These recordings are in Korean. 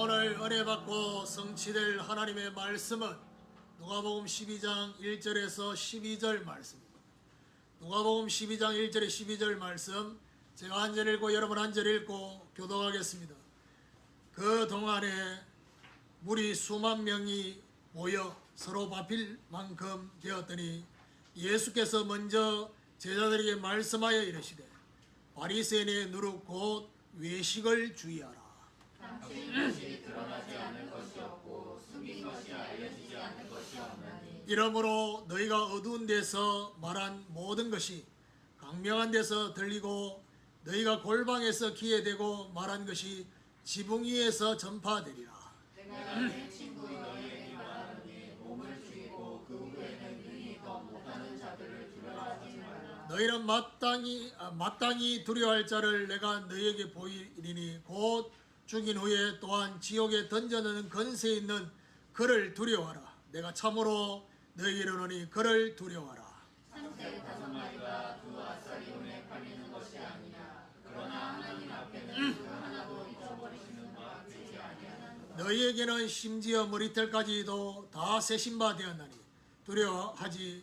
오늘 은혜 받고 성취될 하나님의 말씀은 누가복음 12장 1절에서 12절 말씀입니다. 누가복음 12장 1절에 12절 말씀 제가 한 절 읽고 여러분 한 절 읽고 교독하겠습니다. 그 동안에 무리 수만 명이 모여 서로 밟힐 만큼 되었더니 예수께서 먼저 제자들에게 말씀하여 이르시되 바리새인의 누룩 곧 외식을 주의하라. 당신 것이 드러나지 않을 것이 없고 숨긴 것이 알려지지 않을 것이 없나니 이러므로 너희가 어두운 데서 말한 모든 것이 강명한 데서 들리고 너희가 골방에서 귀에 대고 말한 것이 지붕 위에서 전파되리라. 내가 내 친구 너희에게 말하노니 몸을 죽이고 그 후에는 능히 더 못하는 자들을 두려워하지 말라. 너희는 마땅히 두려워할 자를 내가 너희에게 보이리니 곧 죽인 후에 또한 지옥에 던져넣는 권세 있는 그를 두려워하라. 내가 참으로 너희에게 이르노니 그를 두려워하라. 참새 5마리가 두 아싸리 돈에 팔리는 것이 아니냐. 그러나 하나님 앞에는 그 하나도 잊어버리시는 바 되지 아니하나니 너희에게는 심지어 머리털까지도 다 세신 바 되었나니 두려워하지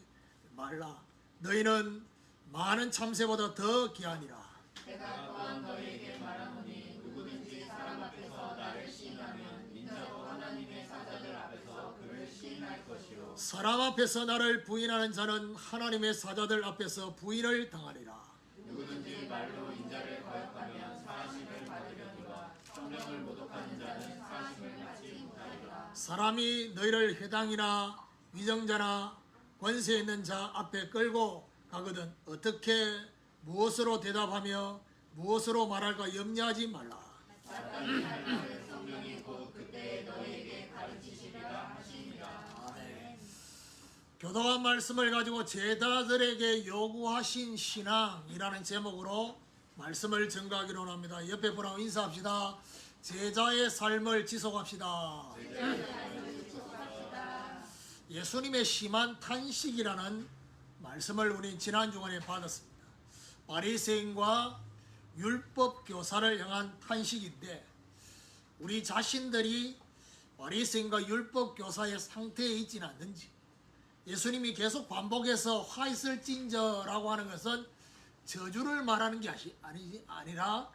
말라. 너희는 많은 참새보다 더 귀하니라. 내가 또한 너희에게 말하노니 누구든지 사람 앞에서 나를 시인하면 인자도 하나님의 사자들 앞에서 그를 시인할 것이요 사람 앞에서 나를 부인하는 자는 하나님의 사자들 앞에서 부인을 당하리라. 누구든지 말로 인자를 거역하면 사하심을 받으려니와 성령을 모독하는 자는 사하심을 받지 못하리라. 사람이 너희를 회당이나 위정자나 권세 있는 자 앞에 끌고 가거든 어떻게 무엇으로 대답하며 무엇으로 말할까 염려하지 말라. 마땅히 할 말을 성령이 곧 그때에 너희에게 가르치시리라 하시니라. 아멘. 교독한 말씀을 가지고 제자들에게 요구하신 신앙이라는 제목으로 말씀을 전가하기로 합니다. 옆에 분하고 인사합시다. 제자의 삶을 지속합시다. 예수님의 심한 탄식이라는 말씀을 우리 지난 주간에 받았습니다. 바리새인과 율법 교사를 향한 탄식인데 우리 자신들이 바리새인과 율법 교사의 상태에 있지는 않는지, 예수님이 계속 반복해서 화 있을진저라고 하는 것은 저주를 말하는 게 아니라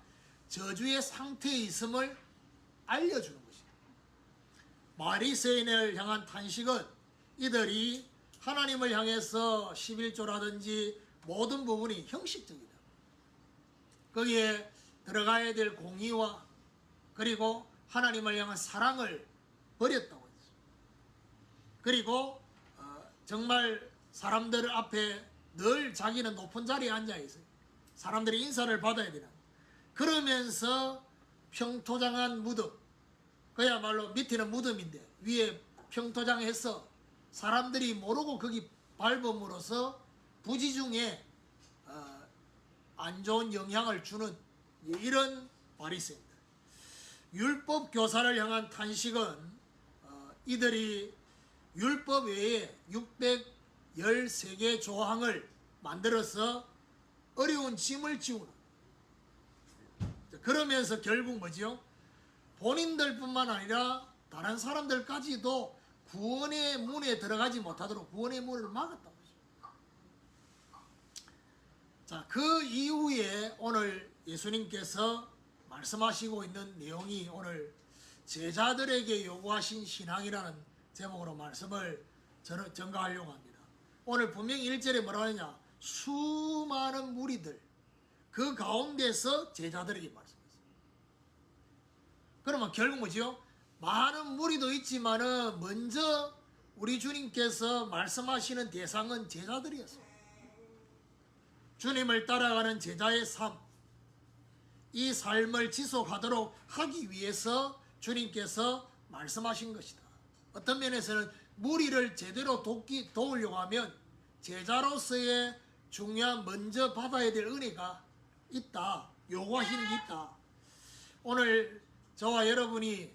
저주의 상태에 있음을 알려주는 것입니다. 바리새인을 향한 탄식은 이들이 하나님을 향해서 11조라든지 모든 부분이 형식적이다. 거기에 들어가야 될 공의와 그리고 하나님을 향한 사랑을 버렸다고 했죠. 그리고 정말 사람들 앞에 늘 자기는 높은 자리에 앉아 있어요. 사람들이 인사를 받아야 되나. 그러면서 평토장한 무덤, 그야말로 밑에는 무덤인데 위에 평토장해서 사람들이 모르고 거기 밟음으로써 부지 중에 안 좋은 영향을 주는 이런 바리새인들. 율법 교사를 향한 탄식은 이들이 율법 외에 613개 조항을 만들어서 어려운 짐을 지우는, 그러면서 결국 뭐지요? 본인들뿐만 아니라 다른 사람들까지도 구원의 문에 들어가지 못하도록 구원의 문을 막았다고 하죠. 자, 그 이후에 오늘 예수님께서 말씀하시고 있는 내용이 오늘 제자들에게 요구하신 신앙이라는 제목으로 말씀을 저는 전가하려고 합니다. 오늘 분명히 1절에 뭐라고 하느냐? 수많은 무리들, 그 가운데서 제자들에게 말씀했어요. 그러면 결국 뭐지요? 많은 무리도 있지만은 먼저 우리 주님께서 말씀하시는 대상은 제자들이었어요. 주님을 따라가는 제자의 삶, 이 삶을 지속하도록 하기 위해서 주님께서 말씀하신 것이다. 어떤 면에서는 무리를 제대로 도우려고 하면 제자로서의 중요한 먼저 받아야 될 은혜가 있다. 요구하시는 게 있다. 오늘 저와 여러분이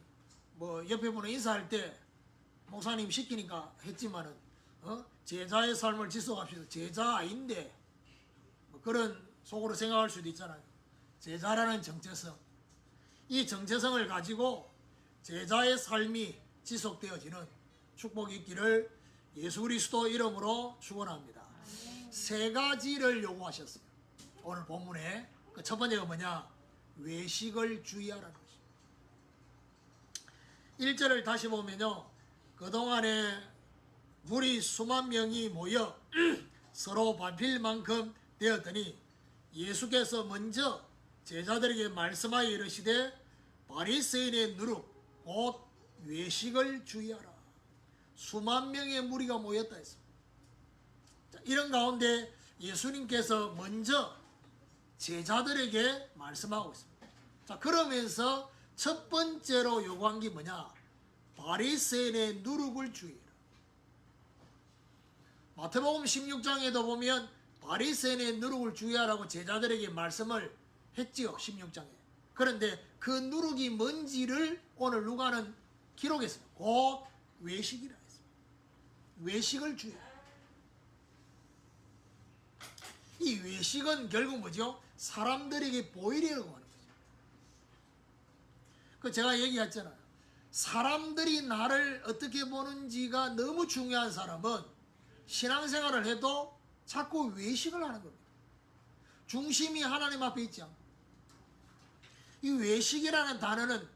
옆에 분은 인사할 때 목사님 시키니까 했지만은 제자의 삶을 지속합시다. 제자 아닌데 그런 속으로 생각할 수도 있잖아요. 제자라는 정체성, 이 정체성을 가지고 제자의 삶이 지속되어지는 축복이 있기를 예수 그리스도 이름으로 축원합니다. 세 가지를 요구하셨어요. 오늘 본문에 그 첫 번째가 뭐냐? 외식을 주의하라는 것입니다. 1절을 다시 보면요, 그동안에 무리 수만 명이 모여 서로 밟힐 만큼 되었더니 예수께서 먼저 제자들에게 말씀하여 이르시되 바리새인의 누룩 곧 외식을 주의하라. 수만 명의 무리가 모였다 했습니다. 자, 이런 가운데 예수님께서 먼저 제자들에게 말씀하고 있습니다. 자, 그러면서 첫 번째로 요구한 게 뭐냐? 바리새인의 누룩을 주의해라. 마태복음 16장에도 보면 바리새인의 누룩을 주의하라고 제자들에게 말씀을 했지요. 16장에. 그런데 그 누룩이 뭔지를 오늘 누가는 기록했습니다. 곧 외식이라 했습니다. 외식을 주의해라. 이 외식은 결국 뭐죠? 사람들에게 보이려고 하는 거죠. 그 제가 얘기했잖아요. 사람들이 나를 어떻게 보는지가 너무 중요한 사람은 신앙생활을 해도 자꾸 외식을 하는 겁니다. 중심이 하나님 앞에 있지 않고. 이 외식이라는 단어는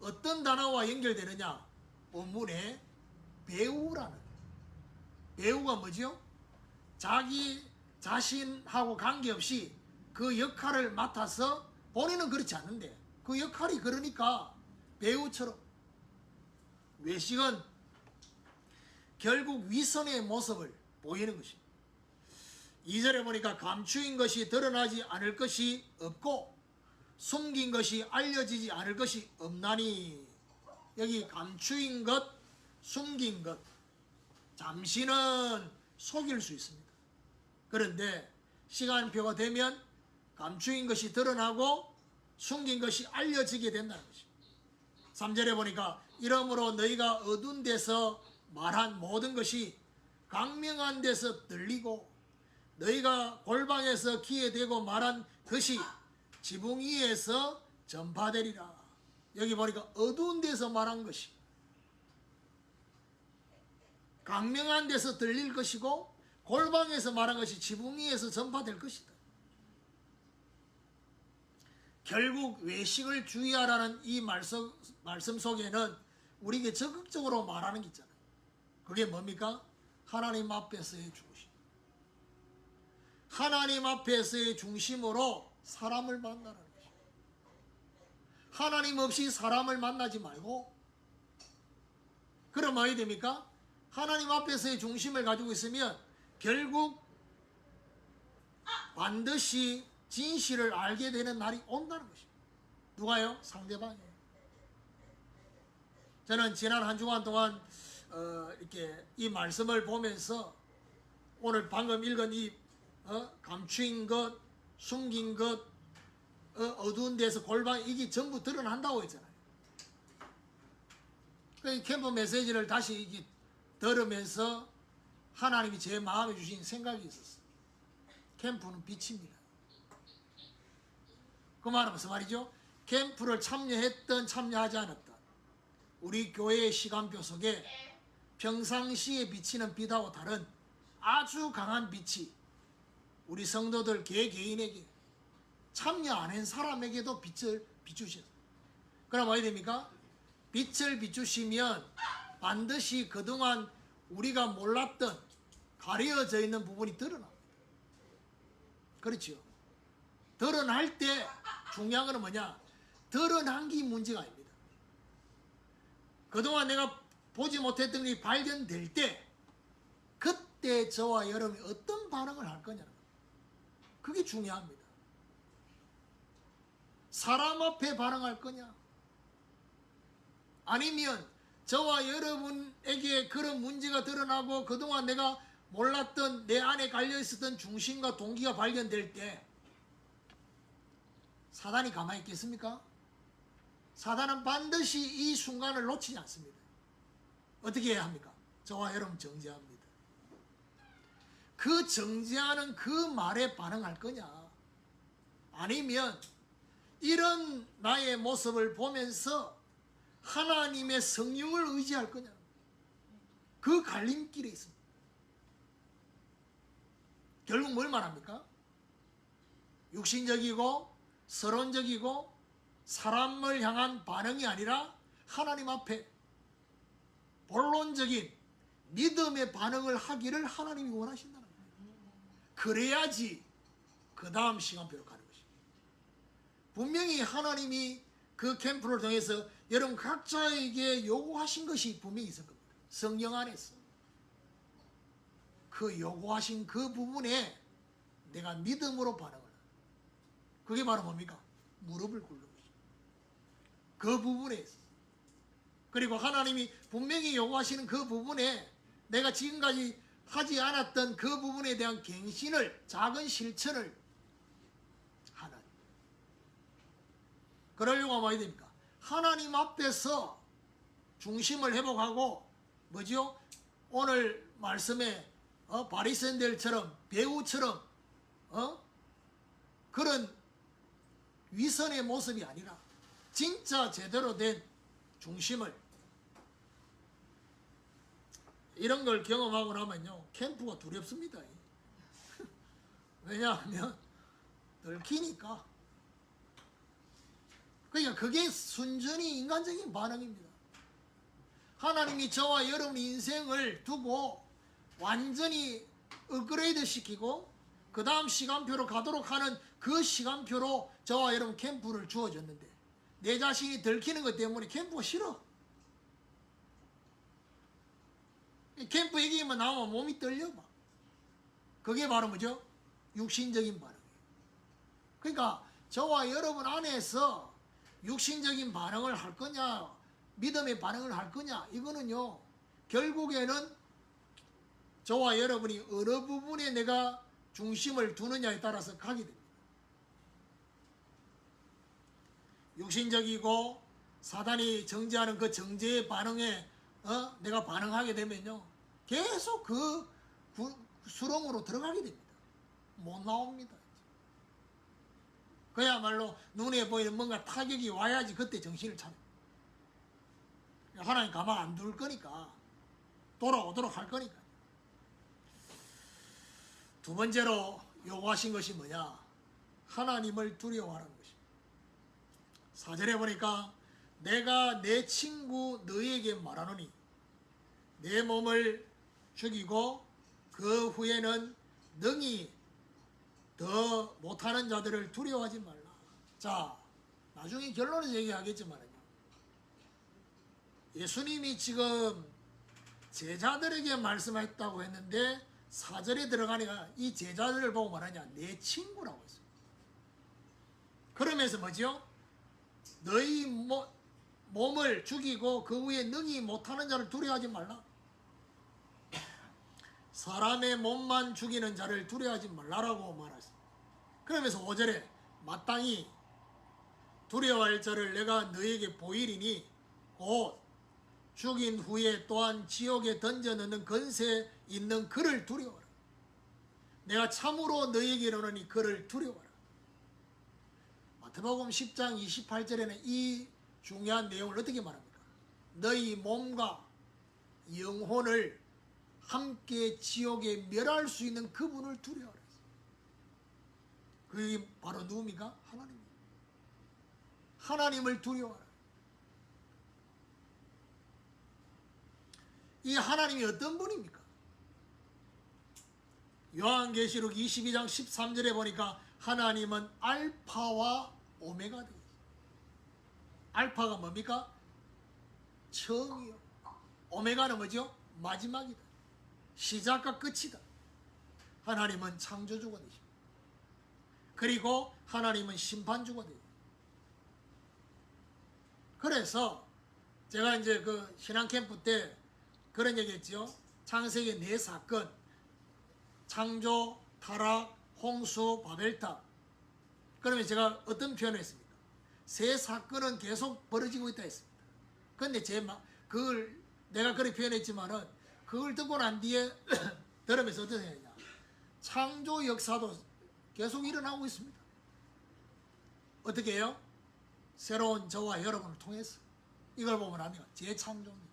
어떤 단어와 연결되느냐? 본문에 배우라는. 배우가 뭐죠? 자기 자신하고 관계없이 그 역할을 맡아서 본인은 그렇지 않는데 그 역할이 그러니까 배우처럼. 외식은 결국 위선의 모습을 보이는 것입니다. 2절에 보니까 감추인 것이 드러나지 않을 것이 없고 숨긴 것이 알려지지 않을 것이 없나니. 여기 감추인 것, 숨긴 것, 잠시는 속일 수 있습니다. 그런데 시간표가 되면 감추인 것이 드러나고 숨긴 것이 알려지게 된다는 것입니다. 3절에 보니까 이러므로 너희가 어두운 데서 말한 모든 것이 광명한 데서 들리고 너희가 골방에서 귀에 대고 말한 것이 지붕 위에서 전파되리라. 여기 보니까 어두운 데서 말한 것이 광명한 데서 들릴 것이고 골방에서 말한 것이 지붕 위에서 전파될 것이다. 결국 외식을 주의하라는 이 말씀 속에는 우리에게 적극적으로 말하는 게 있잖아요. 그게 뭡니까? 하나님 앞에서의 중심. 하나님 앞에서의 중심으로 사람을 만나라는 것입니다. 하나님 없이 사람을 만나지 말고, 그럼 어떻게 됩니까? 하나님 앞에서의 중심을 가지고 있으면 결국 반드시 진실을 알게 되는 날이 온다는 것입니다. 누가요? 상대방이에요. 저는 지난 한 주간 동안 이렇게 이 말씀을 보면서 오늘 방금 읽은 이 감추인 것, 숨긴 것, 어두운 데서 골방, 이게 전부 드러난다고 했잖아요. 그 캠프 메시지를 다시 이게 들으면서 하나님이 제 마음에 주신 생각이 있었어요. 캠프는 빛입니다. 그 말은 무슨 말이죠? 캠프를 참여했던 참여하지 않았던 우리 교회의 시간표 속에 평상시에 비치는 빛하고 다른 아주 강한 빛이 우리 성도들 개개인에게 참여 안 한 사람에게도 빛을 비추셨어요. 그럼 어떻게 됩니까? 빛을 비추시면 반드시 그동안 우리가 몰랐던 가려져 있는 부분이 드러납니다. 그렇죠? 드러날 때 중요한 건 뭐냐? 드러난 게 문제가 아닙니다. 그동안 내가 보지 못했던 게 발견될 때 그때 저와 여러분이 어떤 반응을 할 거냐는 거예요. 그게 중요합니다. 사람 앞에 반응할 거냐? 아니면 저와 여러분에게 그런 문제가 드러나고 그동안 내가 몰랐던 내 안에 갈려 있었던 중심과 동기가 발견될 때 사단이 가만히 있겠습니까? 사단은 반드시 이 순간을 놓치지 않습니다. 어떻게 해야 합니까? 저와 여러분 정죄합니다. 그 정죄하는 그 말에 반응할 거냐? 아니면 이런 나의 모습을 보면서 하나님의 성령을 의지할 거냐? 그 갈림길에 있습니다. 결국 뭘 말합니까? 육신적이고 서론적이고 사람을 향한 반응이 아니라 하나님 앞에 본론적인 믿음의 반응을 하기를 하나님이 원하신다는 거예요. 그래야지 그 다음 시간표로 가는 것입니다. 분명히 하나님이 그 캠프를 통해서 여러분 각자에게 요구하신 것이 분명히 있을 겁니다. 성령 안에서 그 요구하신 그 부분에 내가 믿음으로 반응을 하는, 그게 바로 뭡니까? 무릎을 꿇는 것입니다. 그 부분에 있어서. 그리고 하나님이 분명히 요구하시는 그 부분에 내가 지금까지 하지 않았던 그 부분에 대한 갱신을, 작은 실천을 하는. 그러려고 하면 어디 됩니까? 하나님 앞에서 중심을 회복하고 뭐죠? 오늘 말씀에 바리새인들처럼 배우처럼 그런 위선의 모습이 아니라 진짜 제대로 된 중심을, 이런 걸 경험하고 나면요 캠프가 두렵습니다. 왜냐하면 들키니까. 그러니까 그게 순전히 인간적인 반응입니다. 하나님이 저와 여러분 인생을 두고 완전히 업그레이드 시키고 그 다음 시간표로 가도록 하는 그 시간표로 저와 여러분 캠프를 주어졌는데 내 자신이 들키는 것 때문에 캠프가 싫어. 캠프 얘기만 나오면 몸이 떨려 막. 그게 바로 뭐죠? 육신적인 반응이에요. 그러니까 저와 여러분 안에서 육신적인 반응을 할 거냐, 믿음의 반응을 할 거냐, 이거는요 결국에는 저와 여러분이 어느 부분에 내가 중심을 두느냐에 따라서 가게 됩니다. 육신적이고 사단이 정죄하는 그 정죄의 반응에 내가 반응하게 되면요 계속 그 수렁으로 들어가게 됩니다. 못 나옵니다. 그야말로 눈에 보이는 뭔가 타격이 와야지 그때 정신을 차려. 하나님 가만 안 둘 거니까 돌아오도록 할 거니까. 두 번째로 요구하신 것이 뭐냐? 하나님을 두려워하는 것입니다. 4절에 보니까 내가 내 친구 너희에게 말하노니 내 몸을 죽이고 그 후에는 능히 더 못하는 자들을 두려워하지 말라. 자, 나중에 결론을 얘기하겠지만요 예수님이 지금 제자들에게 말씀했다고 했는데 4절에 들어가니까 이 제자들을 보고 말하냐? 내 친구라고 했어요. 그러면서 뭐죠? 너희 몸을 죽이고 그 후에 능히 못하는 자를 두려워하지 말라. 사람의 몸만 죽이는 자를 두려워하지 말라라고 말했어요. 그러면서 5절에 마땅히 두려워할 자를 내가 너희에게 보이리니 곧 죽인 후에 또한 지옥에 던져넣는 건세 있는 그를 두려워하라. 내가 참으로 너희에게 이르노니 그를 두려워하라. 마태복음 10장 28절에는 이 중요한 내용을 어떻게 말합니까? 너희 몸과 영혼을 함께 지옥에 멸할 수 있는 그분을 두려워하라. 그게 바로 누굽니까? 하나님입니다. 하나님을 두려워하라. 이 하나님이 어떤 분입니까? 요한계시록 22장 13절에 보니까 하나님은 알파와 오메가 되어 있어요. 알파가 뭡니까? 처음이요. 오메가는 뭐죠? 마지막이다. 시작과 끝이다. 하나님은 창조주가 되십니다. 그리고 하나님은 심판주가 되십니다. 그래서 제가 이제 그 신앙 캠프 때 그런 얘기 했죠. 창세기 4사건, 창조, 타락, 홍수, 바벨탑. 그러면 제가 어떤 표현을 했습니까? 3사건은 계속 벌어지고 있다 했습니다. 근데 그걸 내가 그렇게 표현했지만은 그걸 듣고 난 뒤에 들으면서 어떻게 했냐? 창조 역사도 계속 일어나고 있습니다. 어떻게 해요? 새로운 저와 여러분을 통해서 이걸 보면 압니까? 재창조입니다.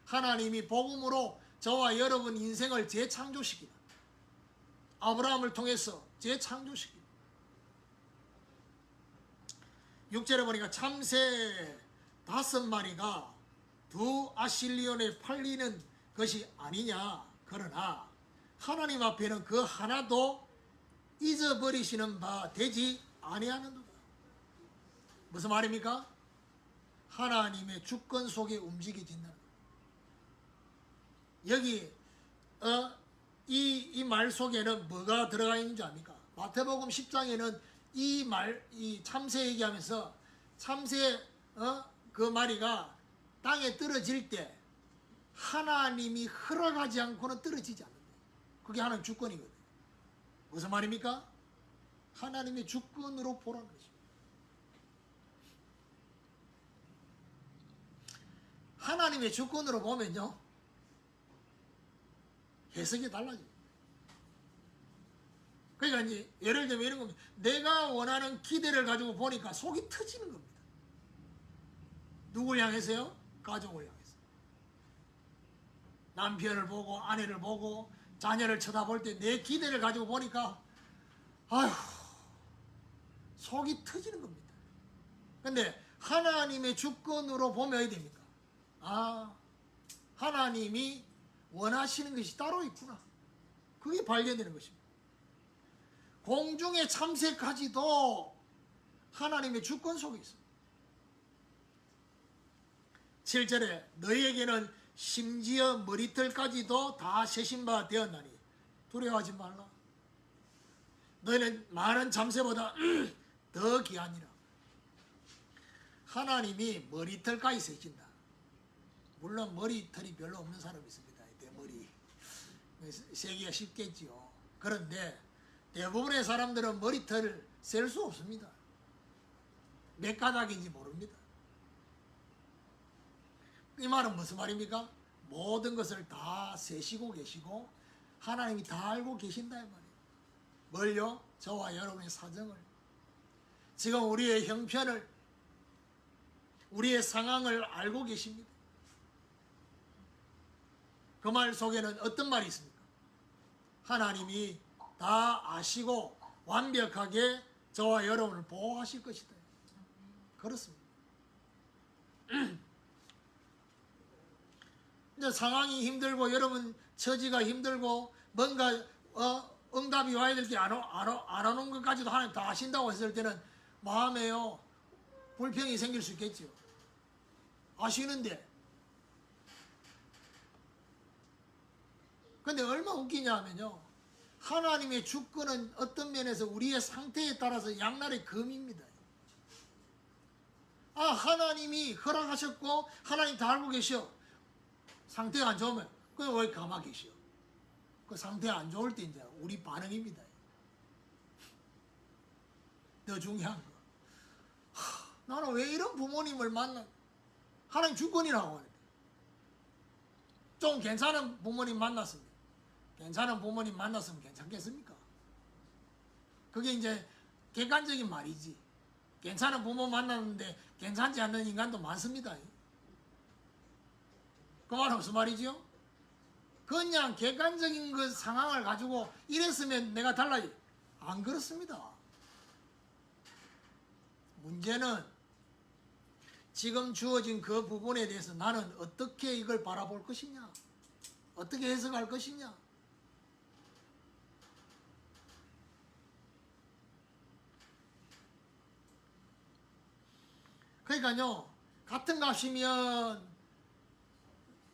하나님이 복음으로 저와 여러분 인생을 재창조시키다. 아브라함을 통해서 재창조시키다. 6절에 보니까 참새 5마리가 두 아실리온에 팔리는 것이 아니냐. 그러나 하나님 앞에는 그 하나도 잊어버리시는 바 되지 아니하는도다. 무슨 말입니까? 하나님의 주권 속에 움직여진다는 거예요. 여기 이 말 속에는 뭐가 들어가 있는 줄 압니까? 마태복음 10장에는 이 참새 얘기하면서 참새 그 마리가 땅에 떨어질 때 하나님이 허락하지 않고는 떨어지지 않는다. 그게 하나님 주권이거든요. 무슨 말입니까? 하나님의 주권으로 보라는 것입니다. 하나님의 주권으로 보면요, 해석이 달라집니다. 그러니까 이제 예를 들면 이런 겁니다. 내가 원하는 기대를 가지고 보니까 속이 터지는 겁니다. 누굴 향해서요? 가족을 향해서. 남편을 보고 아내를 보고 자녀를 쳐다볼 때 내 기대를 가지고 보니까 아휴 속이 터지는 겁니다. 근데 하나님의 주권으로 보면 어떻게 됩니까? 아, 하나님이 원하시는 것이 따로 있구나. 그게 발견되는 것입니다. 공중의 참새까지도 하나님의 주권 속에 있습니다. 7절에 너희에게는 심지어 머리털까지도 다 세신 바 되었나니 두려워하지 말라. 너희는 많은 참새보다 더 귀하니라. 하나님이 머리털까지 세신다. 물론 머리털이 별로 없는 사람이 있습니다. 대머리 세기가 쉽겠지요. 그런데 대부분의 사람들은 머리털을 셀 수 없습니다. 몇 가닥인지 모릅니다. 이 말은 무슨 말입니까? 모든 것을 다 세시고 계시고 하나님이 다 알고 계신다 이 말이에요. 뭘요? 저와 여러분의 사정을, 지금 우리의 형편을, 우리의 상황을 알고 계십니다. 그 말 속에는 어떤 말이 있습니까? 하나님이 다 아시고 완벽하게 저와 여러분을 보호하실 것이다. 그렇습니다. 이제 상황이 힘들고 여러분 처지가 힘들고 뭔가 응답이 와야 될 게 안 오는 것까지도 하나님 다 아신다고 했을 때는 마음에요 불평이 생길 수 있겠죠. 아시는데. 근데 얼마나 웃기냐 하면요, 하나님의 주권은 어떤 면에서 우리의 상태에 따라서 양날의 검입니다. 아, 하나님이 허락하셨고 하나님 다 알고 계셔. 상태가 안 좋으면 그냥 왜 가만히 계셔? 그 상태가 안 좋을 때 이제 우리 반응입니다. 더 중요한 거, 나는 왜 이런 부모님을 만나? 하나님 주권이라고 하는데. 좀 괜찮은 부모님 만났습니다. 괜찮은 부모님 만났으면 괜찮겠습니까? 그게 이제 객관적인 말이지. 괜찮은 부모 만났는데 괜찮지 않는 인간도 많습니다. 그 말은 무슨 말이죠? 그냥 객관적인 그 상황을 가지고 이랬으면 내가 달라지. 안 그렇습니다. 문제는 지금 주어진 그 부분에 대해서 나는 어떻게 이걸 바라볼 것이냐, 어떻게 해석할 것이냐. 그러니까요, 같은 값이면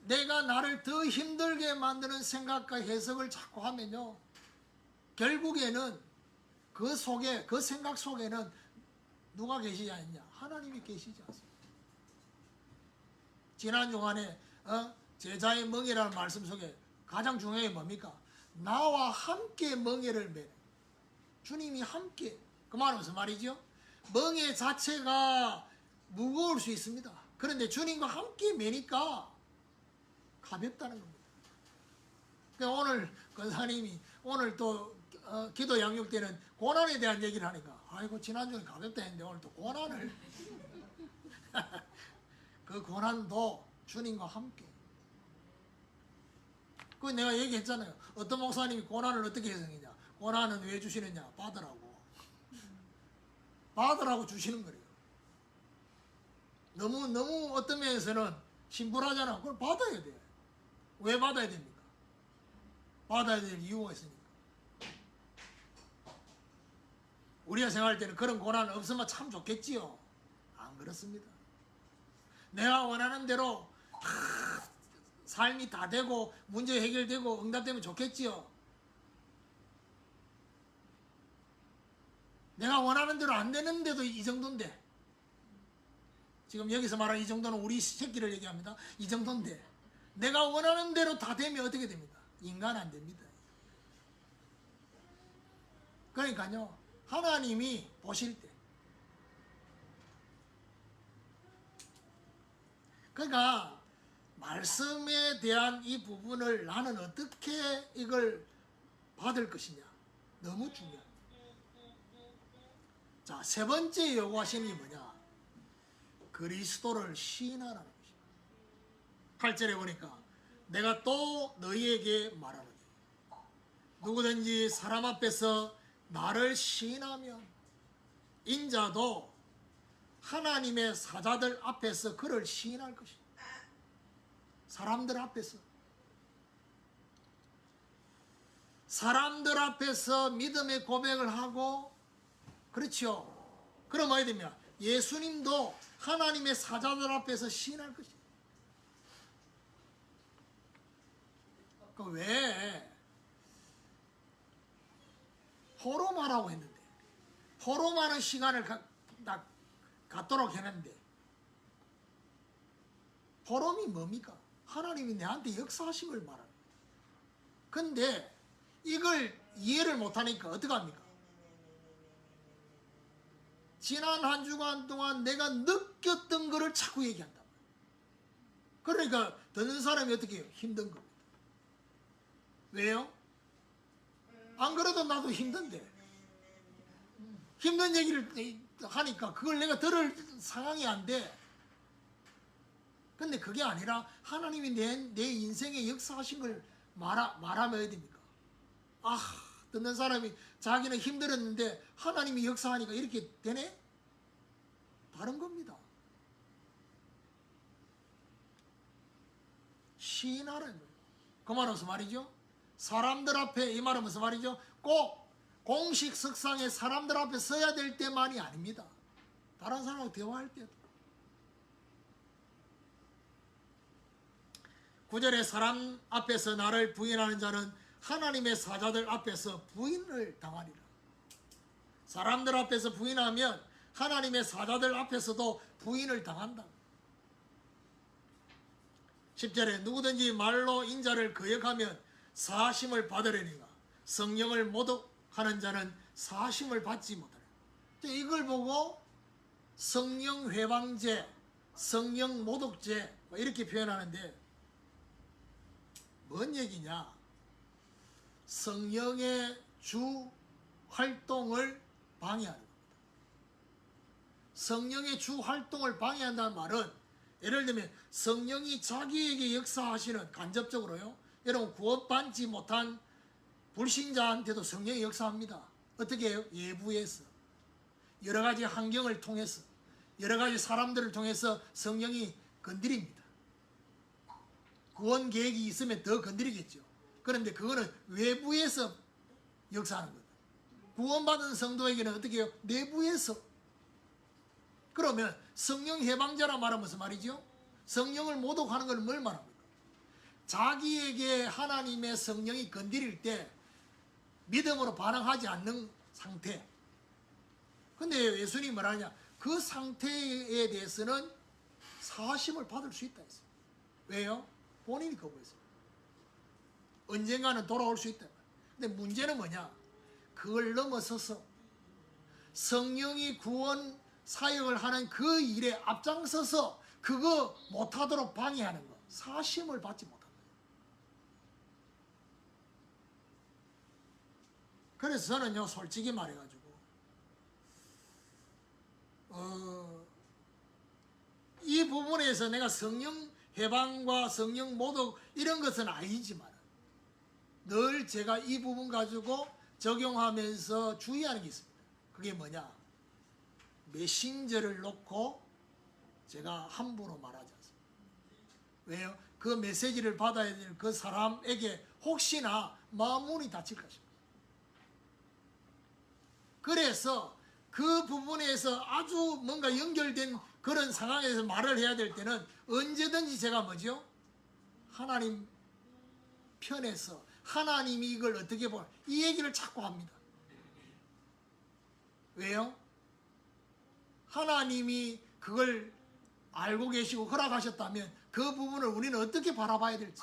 내가 나를 더 힘들게 만드는 생각과 해석을 자꾸 하면요, 결국에는 그 속에, 그 생각 속에는 누가 계시지 않느냐? 하나님이 계시지 않습니까? 지난 주간에 제자의 멍에라는 말씀 속에 가장 중요한 게 뭡니까? 나와 함께 멍에를 매는, 주님이 함께. 그 말은 무슨 말이죠? 멍에 자체가 무거울 수 있습니다. 그런데 주님과 함께 매니까 가볍다는 겁니다. 그러니까 오늘 권사님이 오늘 또 기도 양육 때는 고난에 대한 얘기를 하니까, 아이고 지난주에 가볍다 했는데 오늘 또 고난을 그 그 고난도 주님과 함께. 그 내가 얘기했잖아요. 어떤 목사님이 고난을 어떻게 해석했냐. 고난은 왜 주시느냐. 받으라고. 받으라고 주시는 거예요. 너무 어떤 면에서는 심플하잖아. 그걸 받아야 돼. 왜 받아야 됩니까? 받아야 될 이유가 있으니까. 우리가 생각할 때는 그런 고난 없으면 참 좋겠지요. 안 그렇습니다. 내가 원하는 대로 삶이 다 되고 문제 해결되고 응답되면 좋겠지요. 내가 원하는 대로 안 되는데도 이 정도인데, 지금 여기서 말하는 이 정도는 우리 새끼를 얘기합니다. 이 정도인데 내가 원하는 대로 다 되면 어떻게 됩니까? 인간 안 됩니다. 그러니까요, 하나님이 보실 때, 그러니까 말씀에 대한 이 부분을 나는 어떻게 이걸 받을 것이냐, 너무 중요합니다. 자, 세 번째 요구하시는 게 뭐냐? 그리스도를 시인하라는 것입니다. 8절에 보니까 내가 또 너희에게 말하노니 누구든지 사람 앞에서 나를 시인하면 인자도 하나님의 사자들 앞에서 그를 시인할 것이다. 사람들 앞에서. 사람들 앞에서 믿음의 고백을 하고, 그렇죠. 그럼 어디 되면 예수님도 하나님의 사자들 앞에서 시인할 것이다. 왜 포럼하라고 했는데, 포럼하는 시간을 갖도록 했는데, 포럼이 뭡니까? 하나님이 내한테 역사하심을 말하는 거예요. 근데 이걸 이해를 못하니까 어떡합니까? 지난 한 주간 동안 내가 느꼈던 거를 자꾸 얘기한다. 그러니까 듣는 사람이 어떻게 해요? 힘든 겁니다. 왜요? 안 그래도 나도 힘든데, 힘든 얘기를 하니까 그걸 내가 들을 상황이 안 돼. 근데 그게 아니라 하나님이 내 인생에 역사하신 걸 말하면 어야 됩니까? 아, 듣는 사람이 자기는 힘들었는데 하나님이 역사하니까 이렇게 되네? 다른 겁니다. 시인하라는 거예요. 그 말은 무슨 말이죠? 사람들 앞에, 이 말은 무슨 말이죠? 꼭 공식 석상에 사람들 앞에 서야 될 때만이 아닙니다. 다른 사람하고 대화할 때도. 9절에 사람 앞에서 나를 부인하는 자는 하나님의 사자들 앞에서 부인을 당하리라. 사람들 앞에서 부인하면 하나님의 사자들 앞에서도 부인을 당한다. 10절에 누구든지 말로 인자를 거역하면 사심을 받으려니가 성령을 모독하는 자는 사심을 받지 못하리라. 이걸 보고 성령 회방죄, 성령 모독죄 이렇게 표현하는데, 뭔 얘기냐? 성령의 주 활동을 방해하는 겁니다. 성령의 주 활동을 방해한다는 말은, 예를 들면 성령이 자기에게 역사하시는, 간접적으로요, 여러분 구원받지 못한 불신자한테도 성령이 역사합니다. 어떻게 해요? 예부에서, 여러 가지 환경을 통해서, 여러 가지 사람들을 통해서 성령이 건드립니다. 구원 계획이 있으면 더 건드리겠죠. 그런데 그거는 외부에서 역사하는 거다. 구원받은 성도에게는 어떻게 해요? 내부에서. 그러면 성령 해방자라 말하면 무슨 말이죠? 성령을 모독하는 걸 뭘 말합니까? 자기에게 하나님의 성령이 건드릴 때 믿음으로 반응하지 않는 상태. 근데 예수님이 뭐라냐? 그 상태에 대해서는 사심을 받을 수 있다 했어요. 왜요? 본인이 거부했어요. 언젠가는 돌아올 수 있다. 근데 문제는 뭐냐? 그걸 넘어서서 성령이 구원 사역을 하는 그 일에 앞장서서 그거 못하도록 방해하는 거, 사심을 받지 못한 거예요. 그래서 저는요, 솔직히 말해가지고 이 부분에 교회에서 내가 성령 해방과 성령 모독 이런 것은 아니지만 늘 제가 이 부분 가지고 적용하면서 주의하는 게 있습니다. 그게 뭐냐? 메신저를 놓고 제가 함부로 말하지 않습니다. 왜요? 그 메시지를 받아야 될 그 사람에게 혹시나 마음문이 닫힐 것입니다. 그래서 그 부분에서 아주 뭔가 연결된 그런 상황에서 말을 해야 될 때는 언제든지 제가 뭐죠? 하나님 편에서 하나님이 이걸 어떻게 보나 이 얘기를 자꾸 합니다. 왜요? 하나님이 그걸 알고 계시고 허락하셨다면 그 부분을 우리는 어떻게 바라봐야 될지.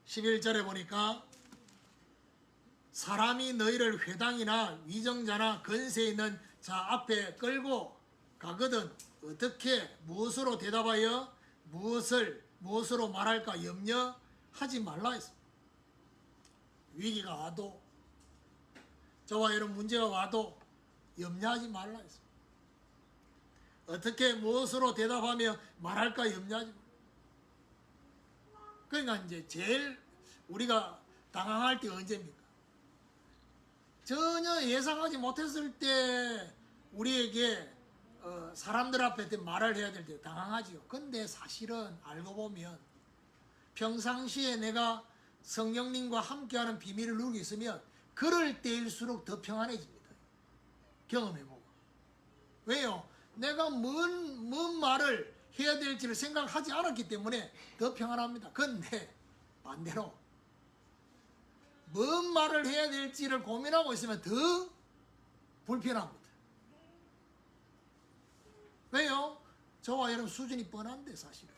11절에 보니까 사람이 너희를 회당이나 위정자나 건세 있는 자 앞에 끌고 가거든 어떻게 무엇으로 대답하여 무엇으로 말할까 염려하지 말라 했습니다. 위기가 와도 저와 이런 문제가 와도 염려하지 말라 했습니다. 어떻게 무엇으로 대답하며 말할까 염려하지 말라. 그러니까 이제 제일 우리가 당황할 때 언제입니까? 전혀 예상하지 못했을 때 우리에게 사람들 앞에 말을 해야 될 때 당황하지요. 근데 사실은 알고 보면 평상시에 내가 성령님과 함께하는 비밀을 누리고 있으면 그럴 때일수록 더 평안해집니다. 경험해보고. 왜요? 내가 뭔 말을 해야 될지를 생각하지 않았기 때문에 더 평안합니다. 근데 반대로 뭔 말을 해야 될지를 고민하고 있으면 더 불편합니다. 왜요? 저와 여러분 수준이 뻔한데 사실은.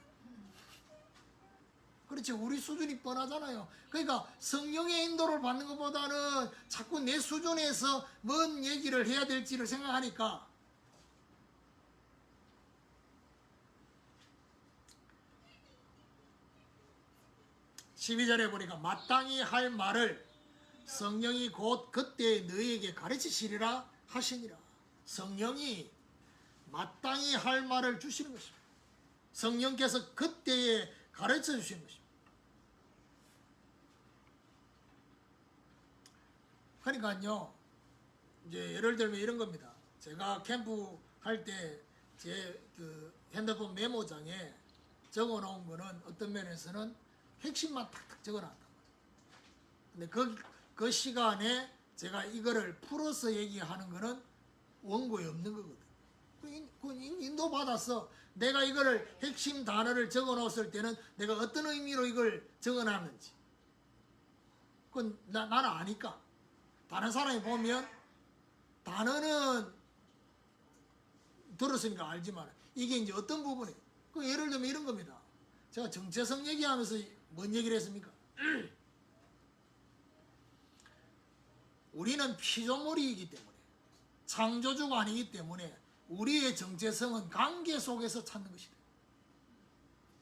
그렇지, 우리 수준이 뻔하잖아요. 그러니까 성령의 인도를 받는 것보다는 자꾸 내 수준에서 뭔 얘기를 해야 될지를 생각하니까 12절에 보니까 마땅히 할 말을 성령이 곧 그때 너희에게 가르치시리라 하시니라. 성령이 마땅히 할 말을 주시는 것입니다. 성령께서 그때에 가르쳐 주시는 것입니다. 그러니까요, 이제 예를 들면 이런 겁니다. 제가 캠프 할 때 제 그 핸드폰 메모장에 적어 놓은 거는 어떤 면에서는 핵심만 탁탁 적어 놨단 말이에요. 근데 그 시간에 제가 이거를 풀어서 얘기하는 거는 원고에 없는 거거든. 그 인도 받아서 내가 이거를 핵심 단어를 적어 놓았을 때는 내가 어떤 의미로 이걸 적어 놨는지 그건 나는 아니까. 다른 사람이 보면 단어는 들었으니까 알지만 이게 이제 어떤 부분이에요. 그 예를 들면 이런 겁니다. 제가 정체성 얘기하면서 뭔 얘기를 했습니까? 우리는 피조물이기 때문에 창조주가 아니기 때문에 우리의 정체성은 관계 속에서 찾는 것이다.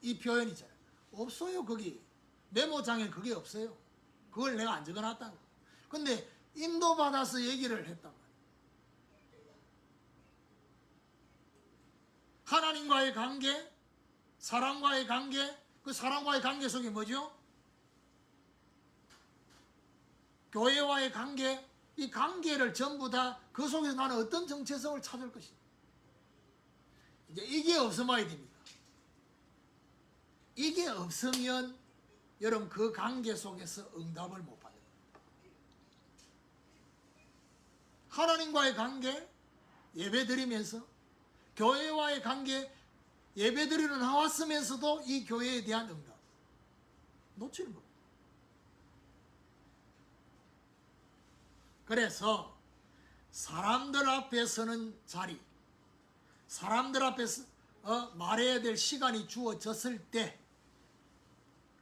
이 표현이잖아요. 없어요. 거기 메모장에 그게 없어요. 그걸 내가 안 적어놨다고. 근데 인도받아서 얘기를 했단 말이에요. 하나님과의 관계, 사람과의 관계, 그 사람과의 관계 속에 뭐죠? 교회와의 관계, 이 관계를 전부 다 그 속에서 나는 어떤 정체성을 찾을 것인가. 이제 이게 없어야 됩니다. 이게 없으면 여러분 그 관계 속에서 응답을 못 받는 거예요. 하나님과의 관계, 예배 드리면서 교회와의 관계, 예배 드리러 나왔으면서도 이 교회에 대한 응답 놓치는 겁니다. 그래서 사람들 앞에 서는 자리, 사람들 앞에서 말해야 될 시간이 주어졌을 때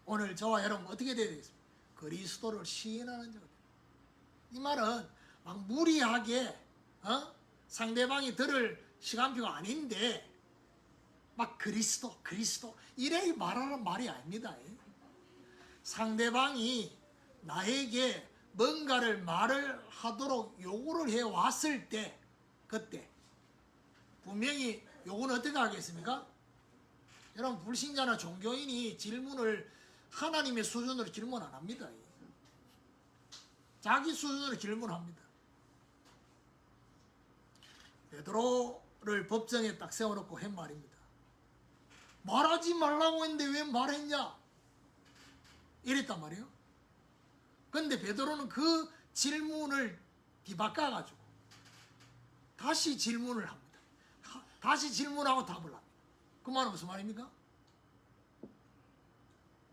오늘 저와 여러분 어떻게 되어야 되겠습니까? 그리스도를 시인하는 자가. 이 말은 막 무리하게 상대방이 들을 시간표가 아닌데 막 그리스도 이래 말하는 말이 아닙니다. 상대방이 나에게 뭔가를 말을 하도록 요구를 해왔을 때 그때 분명히 요거는 어떻게 하겠습니까? 여러분 불신자나 종교인이 질문을 하나님의 수준으로 질문 안 합니다. 자기 수준으로 질문합니다. 베드로를 법정에 딱 세워놓고 한 말입니다. 말하지 말라고 했는데 왜 말했냐? 이랬단 말이에요. 근데 베드로는 그 질문을 뒤바꿔가지고 다시 질문을 합니다. 다시 질문하고 답을 합니다. 그 말은 무슨 말입니까?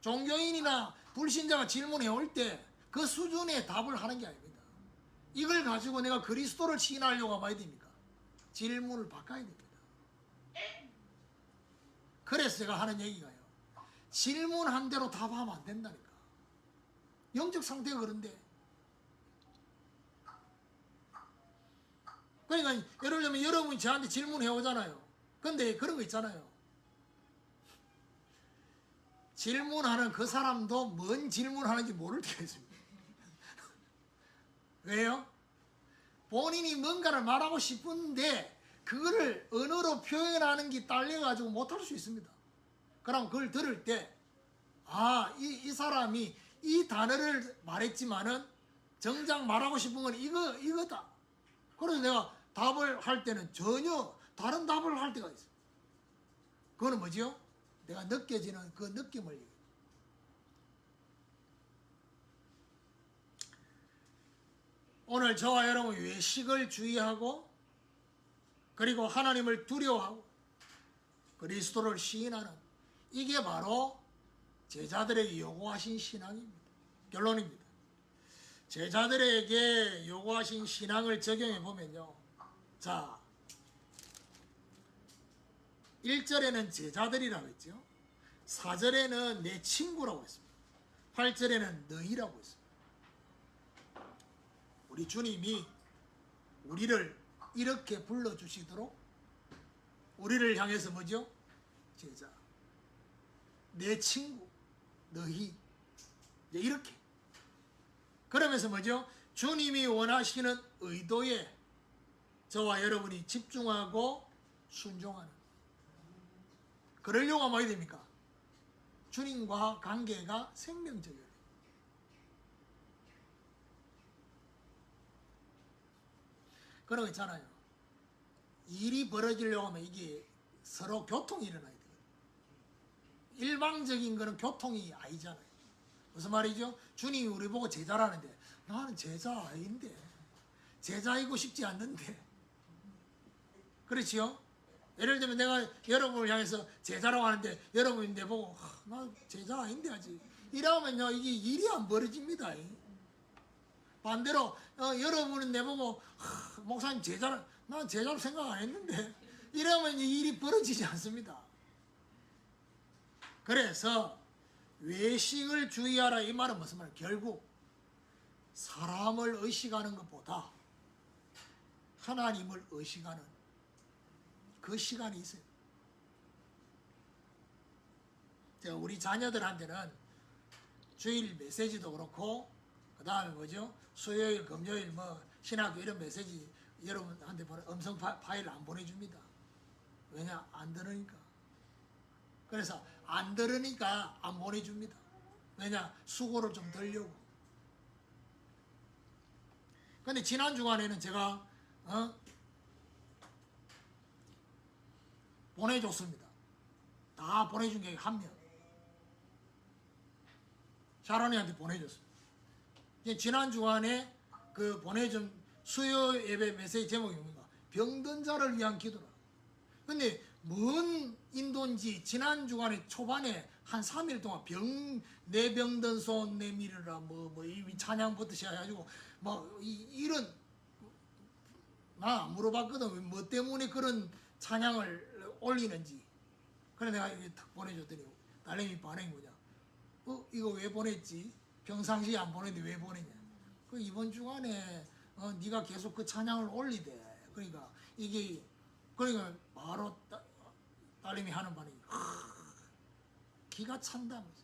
종교인이나 불신자가 질문해 올 때 그 수준의 답을 하는 게 아닙니다. 이걸 가지고 내가 그리스도를 시인하려고 하면 어야 됩니까? 질문을 바꿔야 됩니다. 그래서 제가 하는 얘기가요. 질문한 대로 답하면 안 된다니까. 영적 상태가 그런데. 그러니까 예를 들면 여러분이 저한테 질문해 오잖아요. 근데 그런 거 있잖아요. 질문하는 그 사람도 뭔 질문하는지 모를 때가 있습니다. 왜요? 본인이 뭔가를 말하고 싶은데 그거를 언어로 표현하는 게 딸려가지고 못할 수 있습니다. 그럼 그걸 들을 때 이 사람이 이 단어를 말했지만은 정작 말하고 싶은 건 이거다. 그래서 내가 답을 할 때는 전혀 다른 답을 할 때가 있어요. 그거는 뭐지요? 내가 느껴지는 그 느낌을 얘기해요. 오늘 저와 여러분 외식을 주의하고 그리고 하나님을 두려워하고 그리스도를 시인하는 이게 바로 제자들에게 요구하신 신앙입니다. 결론입니다. 제자들에게 요구하신 신앙을 적용해 보면요. 자, 1절에는 제자들이라고 했죠. 4절에는 내 친구라고 했습니다. 8절에는 너희라고 했습니다. 우리 주님이 우리를 이렇게 불러주시도록 우리를 향해서 뭐죠? 제자, 내 친구, 너희 이렇게 그러면서 뭐죠? 주님이 원하시는 의도에 저와 여러분이 집중하고 순종하는 그러려고 하면 어떻게 됩니까? 주님과 관계가 생명적이에요. 그런 거 있잖아요. 일이 벌어지려고 하면 이게 서로 교통이 일어나야 돼요. 일방적인 거는 교통이 아니잖아요. 무슨 말이죠? 주님이 우리 보고 제자라는데 나는 제자 아닌데 제자이고 싶지 않는데 그렇지요? 예를 들면 내가 여러분을 향해서 제자라고 하는데 여러분이 내보고 나 제자 아닌데 아직 이러면요 이게 일이 안 벌어집니다. 반대로 여러분은 내보고 목사님 제자라 난 제자로 생각 안 했는데 이러면 일이 벌어지지 않습니다. 그래서 외식을 주의하라 이 말은 무슨 말이에요? 결국 사람을 의식하는 것보다 하나님을 의식하는 그 시간이 있어요. 제가 우리 자녀들한테는 주일 메시지도 그렇고 그 다음에 뭐죠? 수요일, 금요일 뭐 신학교 이런 메시지 여러분한테 음성 파일을 안 보내줍니다. 왜냐? 안 들으니까. 그래서 안 들으니까 안 보내줍니다. 왜냐? 수고를 좀 덜려고. 근데 지난 주간에는 제가 보내줬습니다. 다 보내준 게 한 명. 샤론이한테 보내줬습니다. 지난 주간에 그 보내준 수요 예배 메시지 제목이 뭡니까? 병든 자를 위한 기도라. 근데 뭔 인도인지 지난 주간에 초반에 한 3일 동안 내 병든 손 내밀으라 이 찬양부터 시작해가지고 이런 나 안 물어봤거든. 뭐 때문에 그런 찬양을 올리는지. 그래 내가 이렇게 탁 보내줬더니 딸내미 반응이 뭐냐? 이거 왜 보냈지? 평상시에 안 보냈는데 왜 보냈냐? 그 이번 주간에 네가 계속 그 찬양을 올리대. 그러니까 이게 그러니까 바로 딸내미 하는 반응이 기가 찬다면서.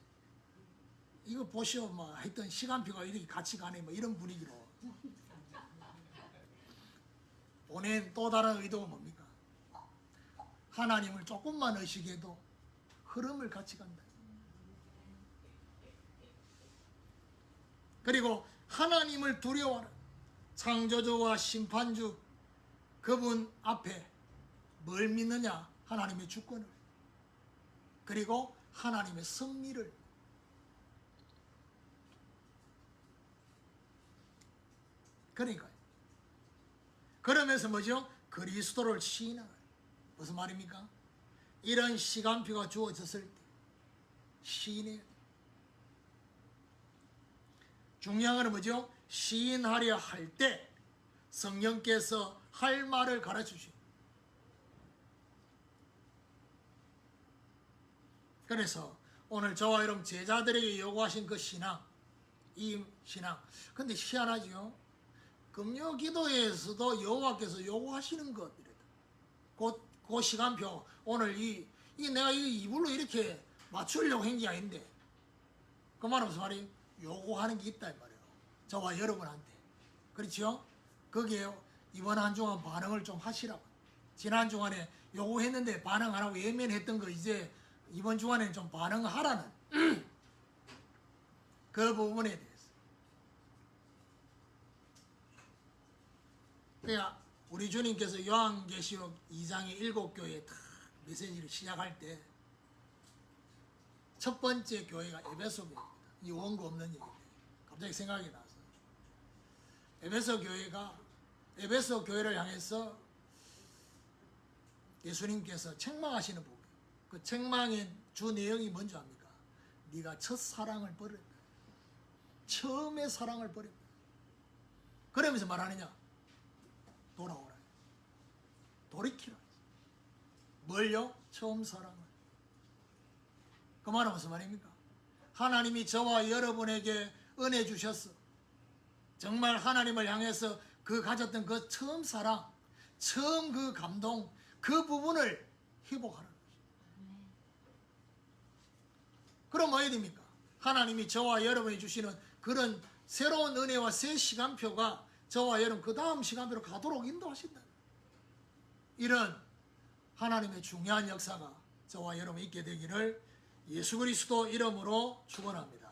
이거 보시오 하여튼 시간표가 이렇게 같이 가네 이런 분위기로 보낸 또 다른 의도가 뭡니까? 하나님을 조금만 의식해도 흐름을 같이 간다. 그리고 하나님을 두려워하라. 창조주와 심판주 그분 앞에 뭘 믿느냐? 하나님의 주권을, 그리고 하나님의 섭리를. 그러니까요. 그러면서 뭐죠? 그리스도를 시인하라. 무슨 말입니까? 이런 시간표가 주어졌을 때 시인해야 돼. 중요한 건 뭐죠? 시인하려 할 때 성령께서 할 말을 가르치시오. 그래서 오늘 저와 여러분 제자들에게 요구하신 그 신앙, 이 신앙. 근데 희한하죠? 금요 기도에서도 여호와께서 요구하시는 것, 그 시간표, 오늘 내가 이 이불로 이렇게 맞추려고 한 게 아닌데, 그 말은 무슨 말이에요? 요구하는 게 있다 이 말이에요. 저와 여러분한테. 그렇죠? 거기에 이번 한 주간 반응을 좀 하시라고. 지난 주간에 요구했는데 반응 안 하고 예면했던 거 이제 이번 주간에는 좀 반응하라는 그 부분에 대해서. 그러니까 우리 주님께서 요한계시록 2장의 7교회에 다 메시지를 시작할 때 첫 번째 교회가 에베소 교회입니다. 이 원고 없는 얘기인데 갑자기 생각이 나서 에베소 교회를 향해서 예수님께서 책망하시는 부분, 그 책망의 주 내용이 뭔지 압니까? 네가 첫 사랑을 버렸다. 처음의 사랑을 버렸다. 그러면서 말하느냐? 돌아오라. 돌이키라. 뭘요? 처음 사랑을. 그 말은 무슨 말입니까? 하나님이 저와 여러분에게 은혜 주셨어. 정말 하나님을 향해서 그 가졌던 그 처음 사랑, 처음 그 감동, 그 부분을 회복하라는 것이죠. 그럼 뭐 해야 됩니까? 하나님이 저와 여러분이 주시는 그런 새로운 은혜와 새 시간표가 저와 여러분 그 다음 시간표로 가도록 인도하신다. 이런 하나님의 중요한 역사가 저와 여러분 있게 되기를 예수 그리스도 이름으로 축원합니다.